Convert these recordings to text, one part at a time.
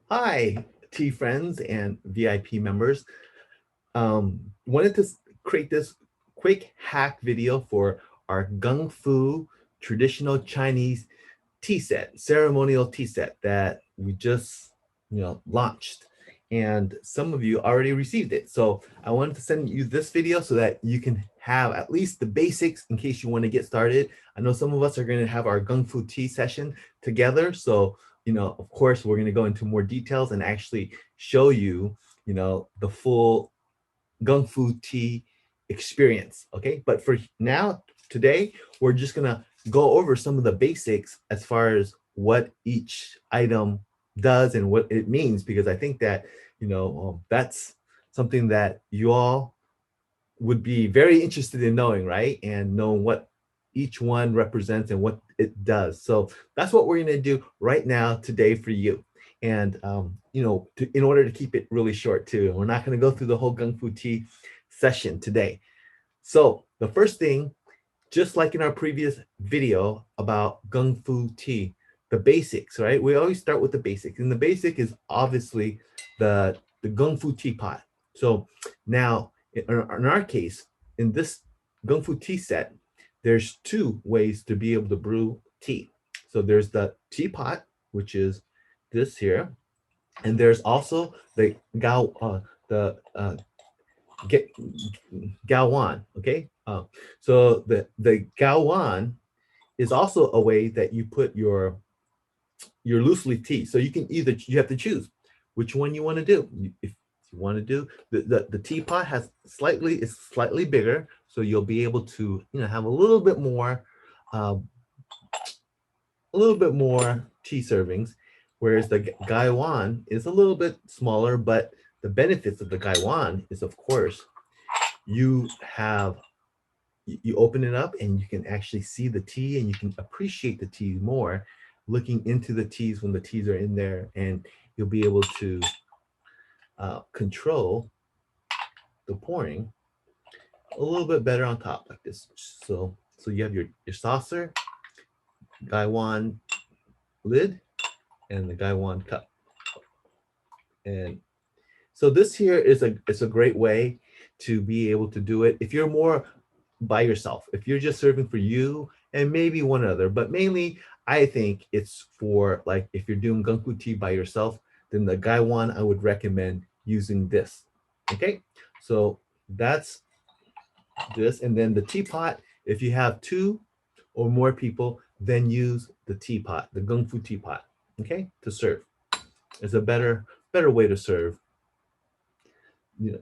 Hi, tea friends and VIP members. Wanted to create this quick hack video for our Gongfu traditional Chinese tea set, ceremonial tea set that we just, launched. And some of you already received it. So I wanted to send you this video so that you can have at least the basics in case you want to get started. I know some of us are going to have our Gongfu tea session together. So, of course, we're going to go into more details and actually show you, the full Gongfu tea experience. Okay. But for now, today, we're just going to go over some of the basics as far as what each item does and what it means, because I think that, that's something that you all would be very interested in knowing, right? And know what each one represents and what it does. So that's what we're going to do right now today for you. And in order to keep it really short too, we're not going to go through the whole Gung Fu Tea session today. So the first thing, just like in our previous video about Gung Fu Tea, the basics, right? We always start with the basics, and the basic is obviously the Gung Fu teapot. So now, in our case, in this Gung Fu tea set, there's two ways to be able to brew tea. So there's the teapot, which is this here, and there's also the get gawan. Okay, so the gawan is also a way that you put your loose leaf tea. So you have to choose which one you want to do. If you want to do the teapot is slightly bigger, so you'll be able to have uh, a little bit more tea servings, whereas the gaiwan is a little bit smaller. But the benefits of the gaiwan is, of course, you have you open it up and you can actually see the tea and you can appreciate the tea more looking into the teas when the teas are in there, and you'll be able to control the pouring a little bit better on top like this. So you have your saucer, gaiwan lid, and the gaiwan cup. And so this here is a great way to be able to do it if you're more by yourself. If you're just serving for you and maybe one other, but mainly I think it's for, like, if you're doing gunku tea by yourself, then the gaiwan, I would recommend using this. Okay, so that's this, and then the teapot. If you have two or more people, then use the teapot, the gunfu teapot. Okay, to serve. It's a better way to serve. You know,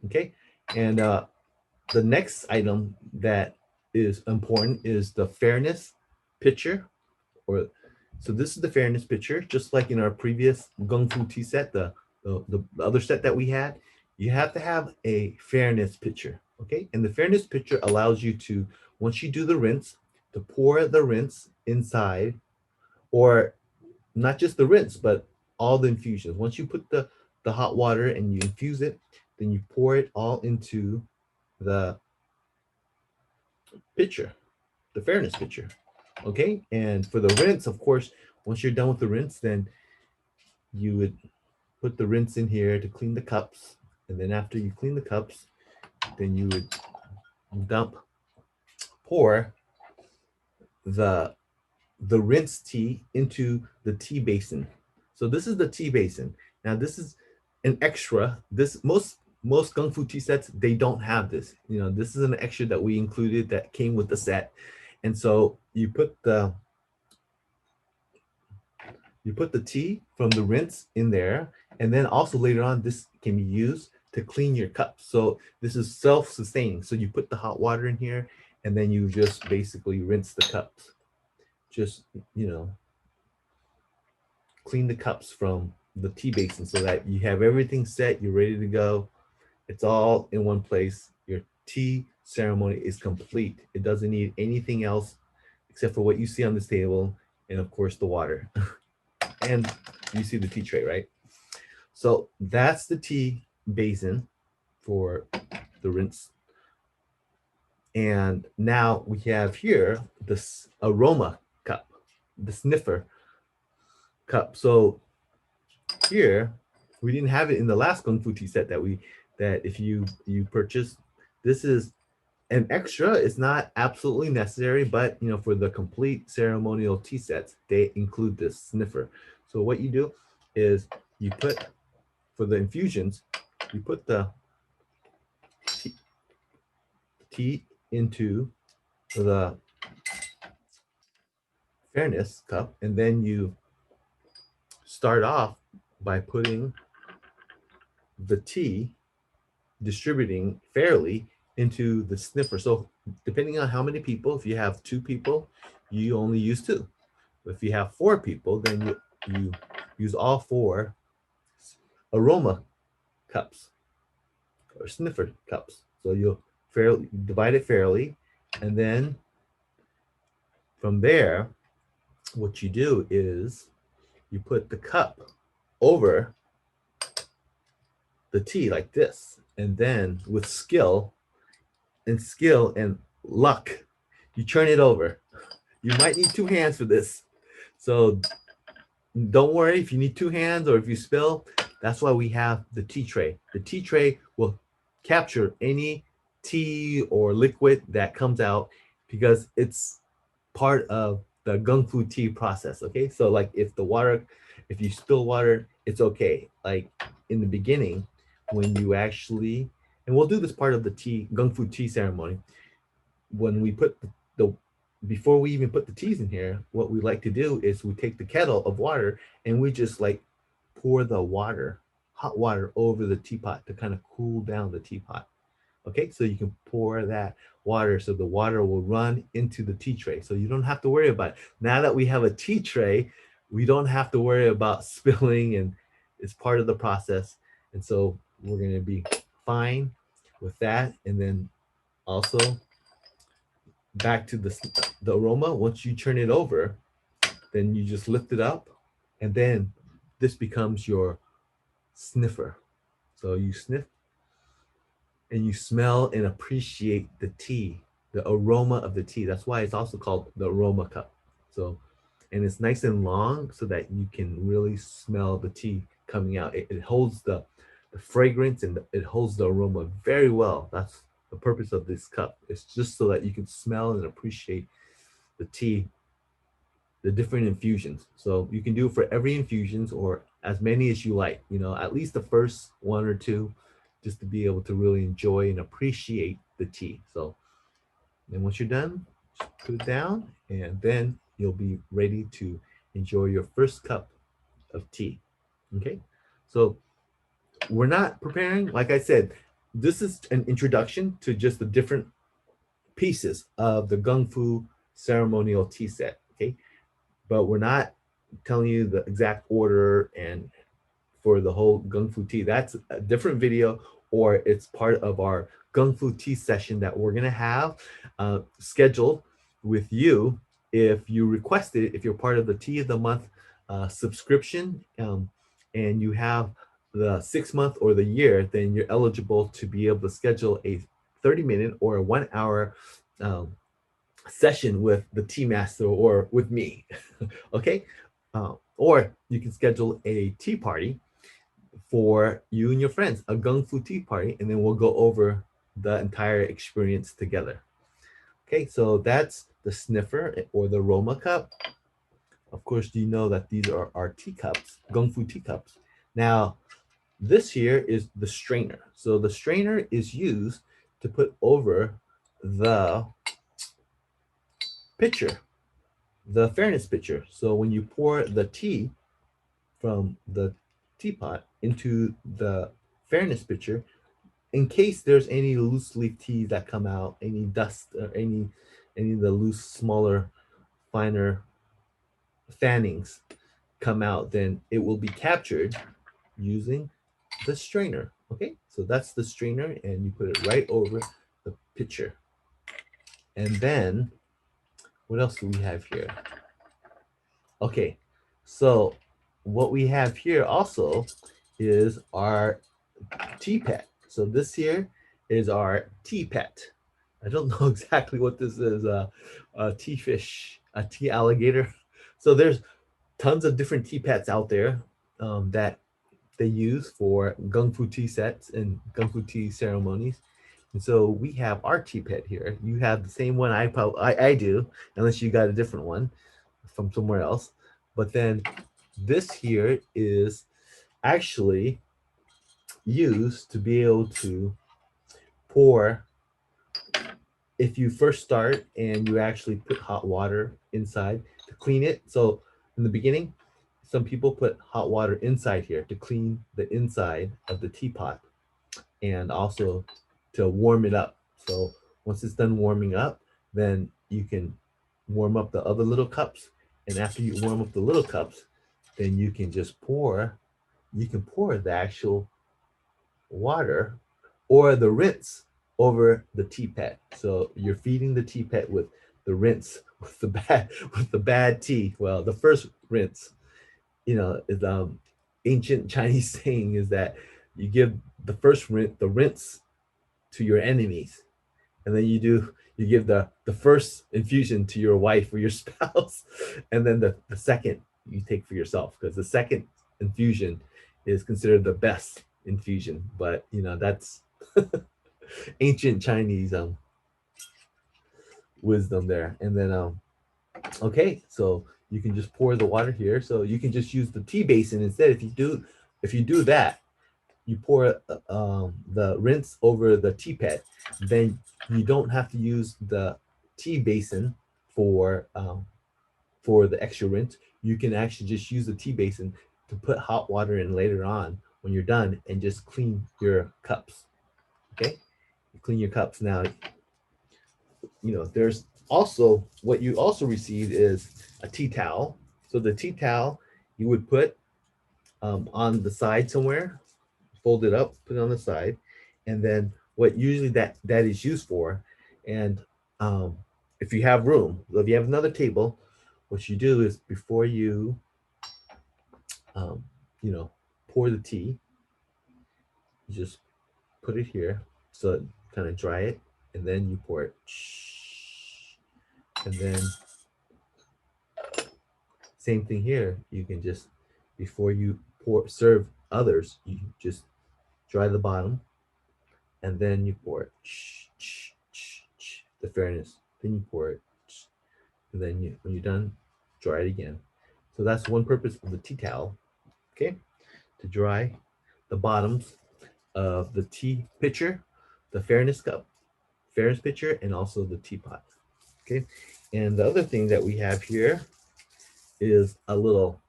okay, and the next item that is important is the fairness picture. Or so this is the fairness picture, just like in our previous Gung Fu tea set, the other set that we had. You have to have a fairness picture, okay? And the fairness picture allows you to, once you do the rinse, to pour the rinse inside, or not just the rinse, but all the infusions. Once you put the hot water and you infuse it, then you pour it all into the pitcher, the fairness pitcher. Okay. And for the rinse, of course, once you're done with the rinse, then you would put the rinse in here to clean the cups. And then after you clean the cups, then you would dump, pour the the rinse tea into the tea basin. So this is the tea basin. Now this is an extra. This most Kung Fu tea sets, they don't have this. This is an extra that we included that came with the set. And so you put the tea from the rinse in there, and then also later on, this can be used to clean your cups. So this is self-sustaining. So you put the hot water in here, and then you just basically rinse the cups. Just you know, clean the cups from the tea basin so that you have everything set. You're ready to go. It's all in one place. Your tea ceremony is complete. It doesn't need anything else except for what you see on this table, and of course the water. And you see the tea tray, right? So that's the tea basin for the rinse. And now we have here this aroma cup, the sniffer cup. So here, we didn't have it in the last Kung Fu tea set that if you purchase, this is an extra. It's not absolutely necessary, but for the complete ceremonial tea sets, they include this sniffer. So what you do is you put for the infusions, you put the tea into the fairness cup, and then you start off by putting the tea, distributing fairly into the sniffer. So depending on how many people, if you have 2 people, you only use 2. If you have 4 people, then you use all 4 aroma cups or sniffer cups. So you'll fairly divide it fairly, and then from there, what you do is you put the cup over the tea like this, and then with skill and luck, you turn it over. You might need 2 hands for this, so don't worry if you need 2 hands or if you spill. That's why we have the tea tray. The tea tray will capture any tea or liquid that comes out because it's part of the gung fu tea process. Okay, so like if you spill water, it's okay. Like in the beginning, when you actually, and we'll do this part of the tea gung fu tea ceremony, when we put the before we even put the teas in here, what we like to do is we take the kettle of water and we just like pour the water, hot water over the teapot to kind of cool down the teapot. Okay, so you can pour that water so the water will run into the tea tray. So you don't have to worry about it. Now that we have a tea tray, we don't have to worry about spilling, and it's part of the process. And so we're going to be fine with that. And then also back to the aroma. Once you turn it over, then you just lift it up, and then this becomes your sniffer. So you sniff and you smell and appreciate the tea, the aroma of the tea. That's why it's also called the aroma cup. So, and it's nice and long so that you can really smell the tea coming out. It holds the fragrance and it holds the aroma very well. That's the purpose of this cup. It's just so that you can smell and appreciate the tea, the different infusions. So you can do it for every infusions or as many as you like, at least the first 1 or 2, just to be able to really enjoy and appreciate the tea. So then once you're done, put it down, and then you'll be ready to enjoy your first cup of tea. Okay. So we're not preparing, like I said, this is an introduction to just the different pieces of the Gung Fu ceremonial tea set. Okay. But we're not telling you the exact order and for the whole Gung Fu tea. That's a different video, or it's part of our Gung Fu tea session that we're gonna have scheduled with you if you request it. If you're part of the Tea of the Month subscription, and you have the 6 month or the year, then you're eligible to be able to schedule a 30-minute or a 1 hour session with the tea master or with me. Okay, or you can schedule a tea party for you and your friends, a gung fu tea party, and then we'll go over the entire experience together. Okay, so that's the sniffer or the Roma cup. Of course, you know that these are our teacups, gung fu teacups. Now, this here is the strainer. So the strainer is used to put over the pitcher, the fairness pitcher. So when you pour the tea from the teapot into the fairness pitcher, in case there's any loose leaf teas that come out, any dust or any of the loose, smaller, finer fannings come out, then it will be captured using the strainer. Okay, so that's the strainer, and you put it right over the pitcher. And then what else do we have here? Okay, so what we have here also is our tea pet. So this here is our tea pet. I don't know exactly what this is. A tea fish, a tea alligator. So there's tons of different tea pets out there that they use for Gongfu tea sets and Gongfu tea ceremonies. And so we have our tea pet here. You have the same one I do, unless you got a different one from somewhere else. But then this here is actually used to be able to pour if you first start and you actually put hot water inside to clean it. So in the beginning, some people put hot water inside here to clean the inside of the teapot and also to warm it up. So once it's done warming up, then you can warm up the other little cups. And after you warm up the little cups, then you can just pour, you can pour the actual water or the rinse over the tea pet. So you're feeding the tea pet with the rinse with the bad tea. Well, the first rinse, is ancient Chinese saying is that you give the first rinse, the rinse to your enemies, and then you give the first infusion to your wife or your spouse, and then the second you take for yourself because the second infusion is considered the best infusion. But that's ancient Chinese wisdom there. And then okay, so you can just pour the water here. So you can just use the tea basin instead. If you do that, you pour the rinse over the tea pet, then you don't have to use the tea basin for the extra rinse. You can actually just use the tea basin to put hot water in later on when you're done and just clean your cups. Okay, you clean your cups now. There's also what you also received is a tea towel. So the tea towel you would put on the side somewhere, fold it up, put it on the side, and then what usually that is used for, and um, if you have room, if you have another table, what you do is before you um, you know pour the tea, you just put it here so kind of dry it, and then you pour it, and then same thing here. You can just before you serve others, you just dry the bottom, and then you pour it. The fairness. Then you pour it, and then when you're done, dry it again. So that's one purpose of the tea towel. Okay, to dry the bottoms of the tea pitcher, the fairness cup, fairness pitcher, and also the teapot. Okay, and the other thing that we have here is a little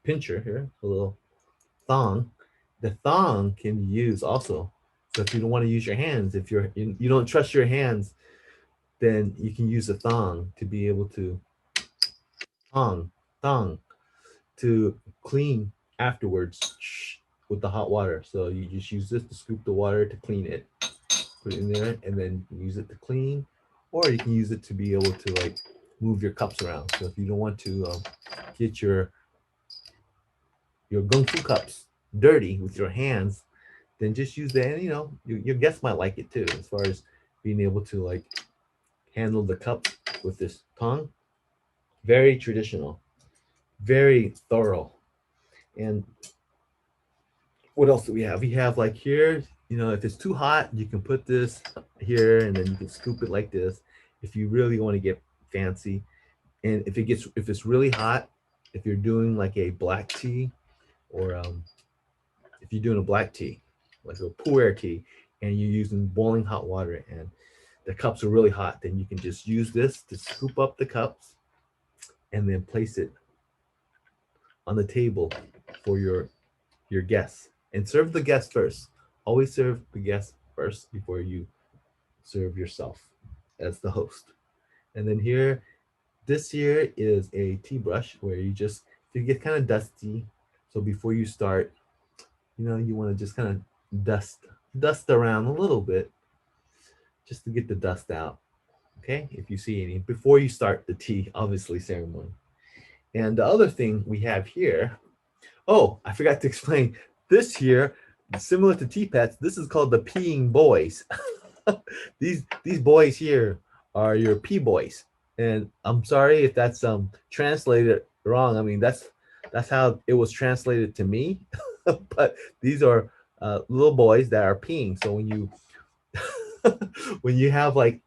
pincher here, a little thong. The thong can be used also. So if you don't want to use your hands, if you don't trust your hands, then you can use a thong to be able to thong thong to clean afterwards with the hot water. So you just use this to scoop the water to clean it, put it in there, and then use it to clean, or you can use it to be able to like move your cups around. So if you don't want to get your gongfu cups dirty with your hands, then just use that. And your guests might like it too, as far as being able to like handle the cup with this tongue. Very traditional, very thorough. And what else do we have? We have like here, if it's too hot, you can put this here and then you can scoop it like this if you really want to get fancy. And if it's really hot, if you're doing like a black tea, or if you're doing a black tea, like a pu'er tea, and you're using boiling hot water and the cups are really hot, then you can just use this to scoop up the cups and then place it on the table for your guests, and serve the guests first. Always serve the guests first before you serve yourself as the host. And then here, this here is a tea brush where if you get kind of dusty, so before you start, you want to just kind of dust around a little bit just to get the dust out. Okay, if you see any before you start the tea, obviously ceremony. And the other thing we have here, oh, I forgot to explain this here, similar to tea pets. This is called the peeing boys. These boys here are your pee boys, and I'm sorry if that's translated wrong. I mean that's how it was translated to me. but these are little boys that are peeing. So when you when you have like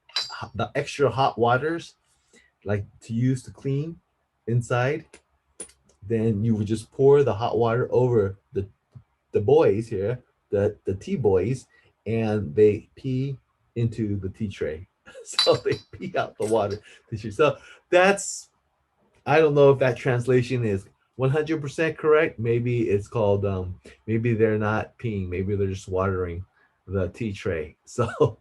the extra hot waters, like to use to clean inside, then you would just pour the hot water over the boys here, the tea boys, and they pee into the tea tray. So they pee out the water. So that's, I don't know if that translation is 100% correct. Maybe it's called maybe they're not peeing, maybe they're just watering the tea tray. So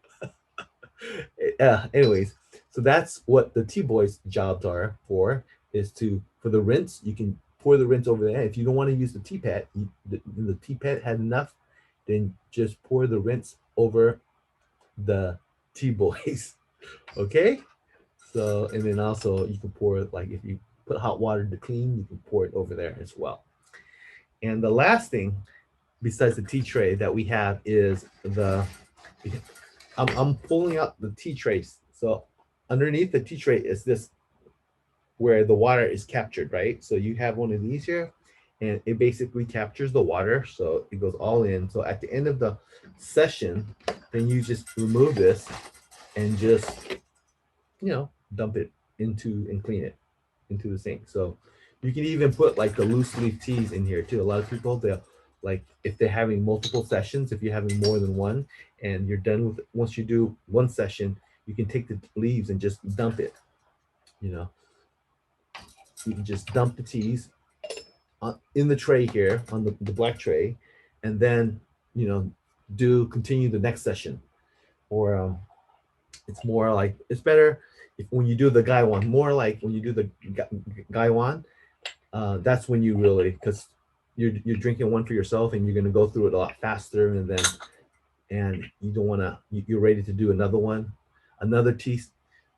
anyways, so that's what the tea boys jobs are for, is to, for the rinse, you can pour the rinse over there. If you don't want to use the teapot, the teapot had enough, then just pour the rinse over the tea boys. Okay, so, and then also you can pour it, like if you put hot water to clean, you can pour it over there as well. And the last thing besides the tea tray that we have is I'm pulling out the tea trays. So underneath the tea tray is this, where the water is captured, right? So you have one of these here, and it basically captures the water, so it goes all in. So at the end of the session, then you just remove this and just, dump it into and clean it into the sink. So you can even put like the loose leaf teas in here too. A lot of people, they'll, like if they're having multiple sessions, if you're having more than one and you're done with, once you do one session, you can take the leaves and just dump it. You know, you can just dump the teas in the tray here on the black tray, and then, you know, do continue the next session. Or it's more like, it's better if when you do the guy one, more like when you do the guy one, that's when you really, because you're drinking one for yourself and you're going to go through it a lot faster, and then, and you don't want to, you're ready to do another one, another tea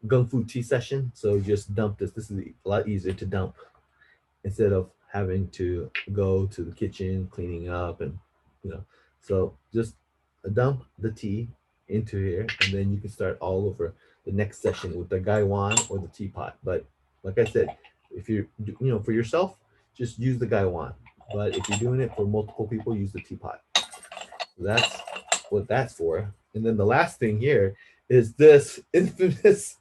Gongfu tea session. So just dump this is a lot easier to dump instead of having to go to the kitchen cleaning up, and you know, so just dump the tea into here, and then you can start all over the next session with the gaiwan or the teapot. But like I said, if you're, for yourself, just use the gaiwan. But if you're doing it for multiple people, use the teapot. So that's what that's for. And then the last thing here is this infamous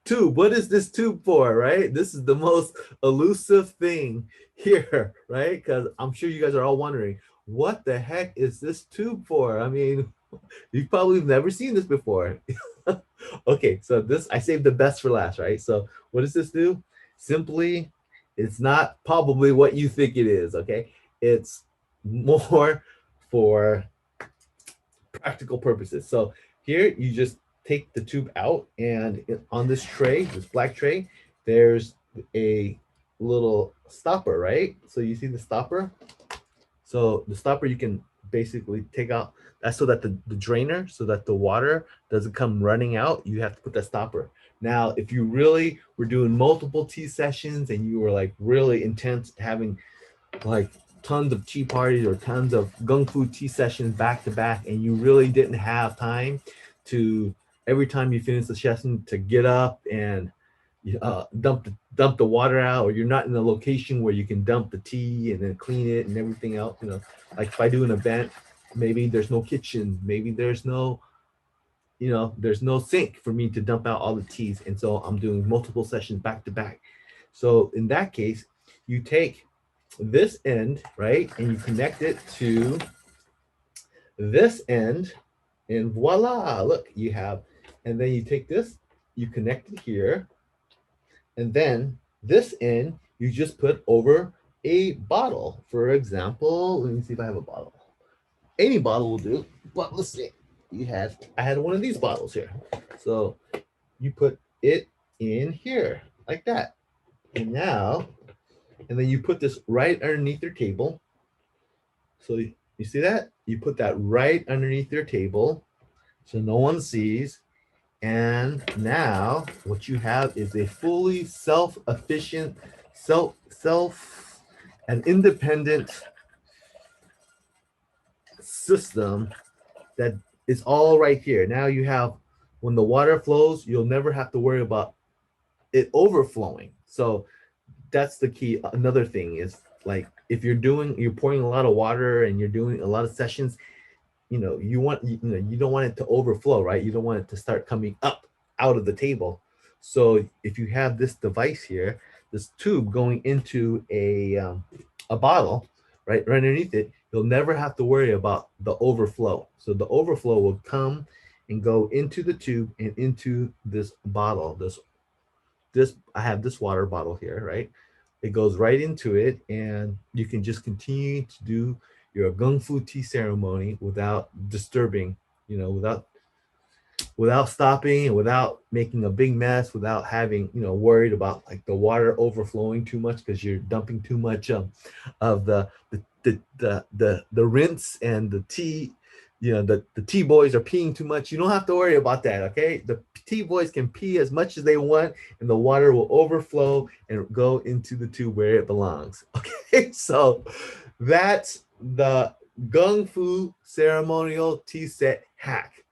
tube. What is this tube for, right? This is the most elusive thing here, right? Because I'm sure you guys are all wondering, what the heck is this tube for? I mean, you probably never seen this before. Okay, so this, I saved the best for last, right? So what does this do? Simply, it's not probably what you think it is, okay? It's more for practical purposes. So here you just take the tube out, and on this tray, this black tray, there's a little stopper, right? So you see the stopper? So the stopper you can basically take out. That's so that the drainer, so that the water doesn't come running out. You have to put that stopper. Now, if you really were doing multiple tea sessions and you were like really intense, having like tons of tea parties or tons of Gongfu tea sessions back to back, and you really didn't have time to, every time you finish the session, to get up and dump the water out, or you're not in a location where you can dump the tea and then clean it and everything else. Like if I do an event, maybe there's no kitchen, maybe there's no, there's no sink for me to dump out all the teas, and so I'm doing multiple sessions back to back. So in that case, you take this end, right, and you connect it to this end, and voila, look, you have, and then you take this, you connect it here, and then this end you just put over a bottle. For example, let me see if I have a bottle. Any bottle will do, but let's see. I had one of these bottles here. So you put it in here like that. And now, and then you put this right underneath your table. So you see that? You put that right underneath your table so no one sees. And now what you have is a fully self-efficient, self and independent system that is all right here. Now you have, when the water flows, you'll never have to worry about it overflowing. So that's the key. Another thing is, like if you're pouring a lot of water and you're doing a lot of sessions, you don't want it to overflow, right? You don't want it to start coming up out of the table. So if you have this device here, this tube going into a bottle, right underneath it, you'll never have to worry about the overflow. So the overflow will come and go into the tube and into this bottle. This I have this water bottle here, right? It goes right into it, and you can just continue to do your Gongfu tea ceremony without disturbing, without stopping and without making a big mess, without having, worried about like the water overflowing too much because you're dumping too much of the rinse and the tea. The tea boys are peeing too much. You don't have to worry about that, okay? The tea boys can pee as much as they want, and the water will overflow and go into the tube where it belongs. Okay, so that's the Gung Fu ceremonial tea set hack.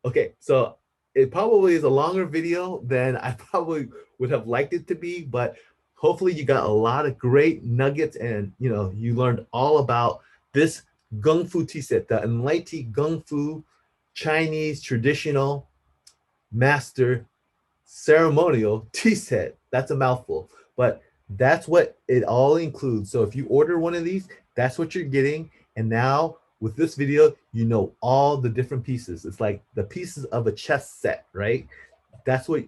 Okay, so it probably is a longer video than I probably would have liked it to be, but hopefully you got a lot of great nuggets, and you learned all about this Gung Fu tea set, the Enlightea Gung Fu Chinese traditional master ceremonial tea set. That's a mouthful, but that's what it all includes. So if you order one of these, that's what you're getting. And now with this video, you know all the different pieces. It's like the pieces of a chess set, right? That's what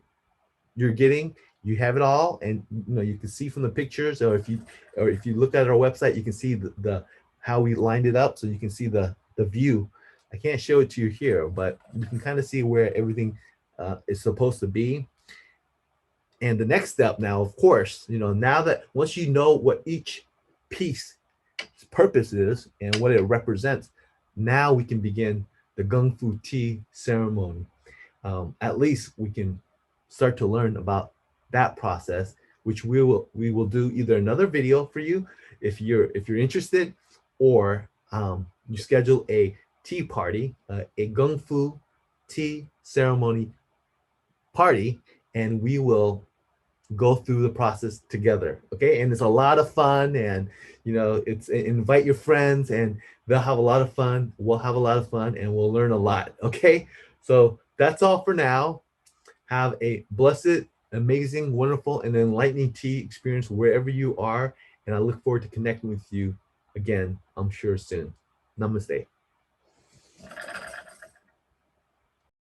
you're getting. You have it all, and you can see from the pictures, or if you look at our website, you can see the how we lined it up, so you can see the view. I can't show it to you here, but you can kind of see where everything is supposed to be. And the next step now, of course, now that once you know what each piece purpose is and what it represents, now we can begin the Gung Fu tea ceremony. At least we can start to learn about that process, which we will do either another video for you if you're interested, or you schedule a tea party, a Gung Fu tea ceremony party, and we will go through the process together. Okay, and it's a lot of fun, and it's invite your friends, and they'll have a lot of fun, we'll have a lot of fun, and we'll learn a lot. Okay, so that's all for now. Have a blessed, amazing, wonderful, and enlightening tea experience wherever you are, and I look forward to connecting with you again, I'm sure, soon. Namaste.